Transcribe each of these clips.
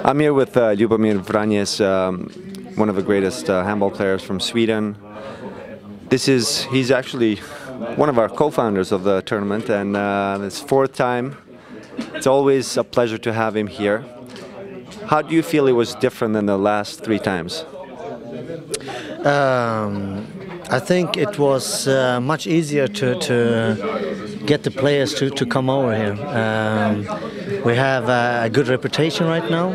I'm here with Ljubomir Vranjes, one of the greatest handball players from Sweden. He's actually one of our co-founders of the tournament, and it's fourth time. It's always a pleasure to have him here. How do you feel it was different than the last three times? I think it was much easier to get the players to come over here. We have a good reputation right now,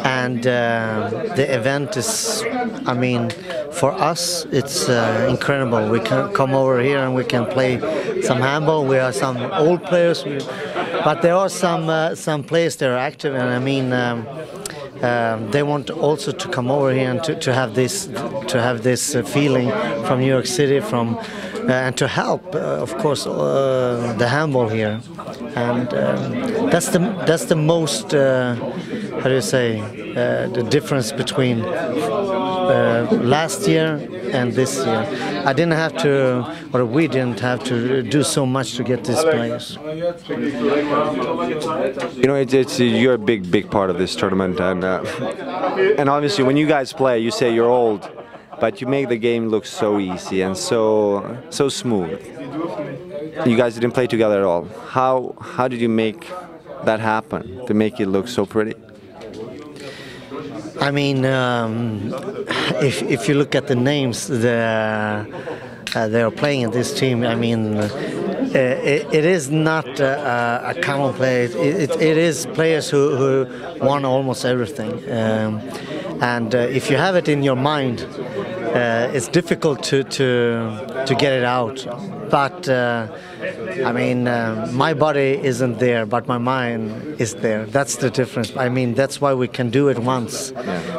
and the event is, I mean, for us it's incredible. We can come over here and we can play some handball. We are some old players, but there are some players that are active, and I mean they want also to come over here and to have this feeling from New York City, and to help, of course, the handball here, and that's the most how do you say, the difference between last year and this year. I didn't have to, or we didn't have to do so much to get these players. You know, you're a big part of this tournament, and obviously when you guys play, you say you're old, but you make the game look so easy and so smooth. You guys didn't play together at all. How did you make that happen, to make it look so pretty? I mean, if you look at the names they are playing in this team, I mean, it is not a common play. It is players who won almost everything, and if you have it in your mind, it's difficult to get it out. But I mean, my body isn't there, but my mind is there. That's the difference. I mean, that's why we can do it once,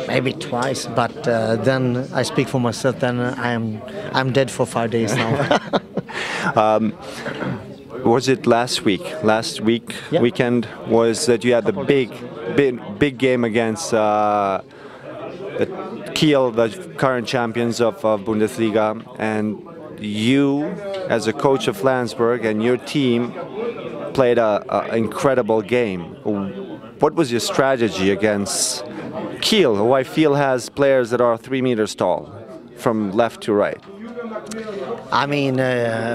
maybe twice. But then I speak for myself. Then I'm dead for 5 days now. Was it last week? Weekend was that you had the big game against the Kiel, the current champions of Bundesliga, and you, as a coach of Flensburg, and your team played an incredible game. What was your strategy against Kiel, who I feel has players that are 3 meters tall, from left to right? I mean,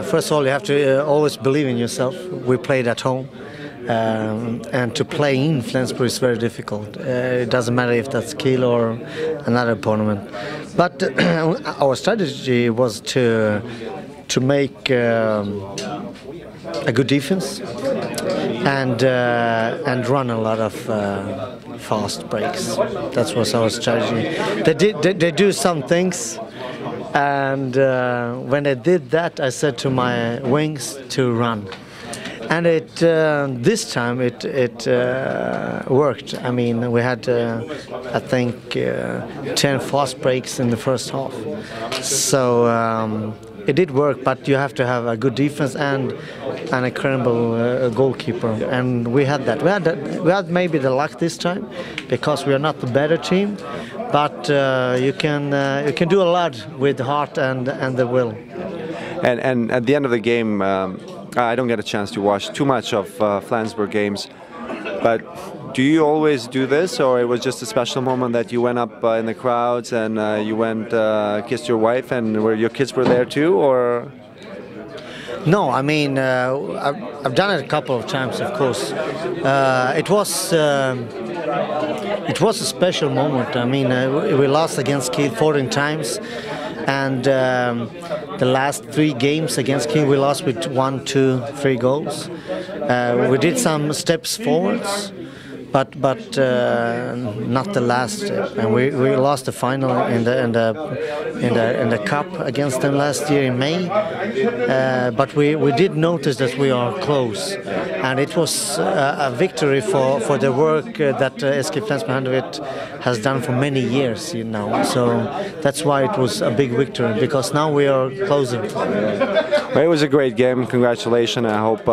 first of all, you have to always believe in yourself. We played at home. And to play in Flensburg is very difficult. It doesn't matter if that's Kiel or another opponent. But our strategy was to make a good defense and run a lot of fast breaks. That was our strategy. They do some things, and when they did that, I said to my wings to run. And this time it worked. I mean, we had I think 10 fast breaks in the first half. So it did work, but you have to have a good defense and an incredible goalkeeper. And we had that. We had maybe the luck this time, because we are not the better team. But you can do a lot with heart and the will. And at the end of the game. I don't get a chance to watch too much of Flensburg games, but do you always do this, or it was just a special moment that you went up in the crowds and you went kissed your wife, and where your kids were there too, or? No, I mean, I've done it a couple of times, of course. It was a special moment. I mean, we lost against Kiel 14 times. And the last 3 games against Kiel, we lost with 1, 2, 3 goals. We did some steps forwards, but not the last step. And we lost the final in the cup against them last year in May. But we did notice that we are close, and it was a victory for the work that SK Flensburg has done for many years, you know. So that's why it was a big victory, because now we are closer. Well, it was a great game. Congratulations. I hope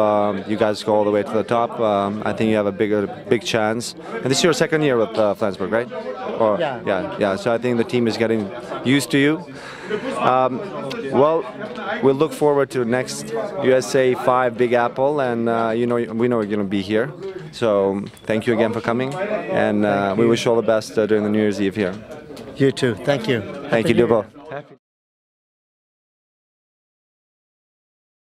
you guys go all the way to the top. I think you have a big chance. And this is your second year with Flensburg, right? Or, yeah. So I think the team is getting used to you. Well, we'll look forward to next USA 5 Big Apple, and we know you're going to be here. So thank you again for coming, and we wish you all the best during the New Year's Eve here. You too. Thank you. Thank you, Ljubo.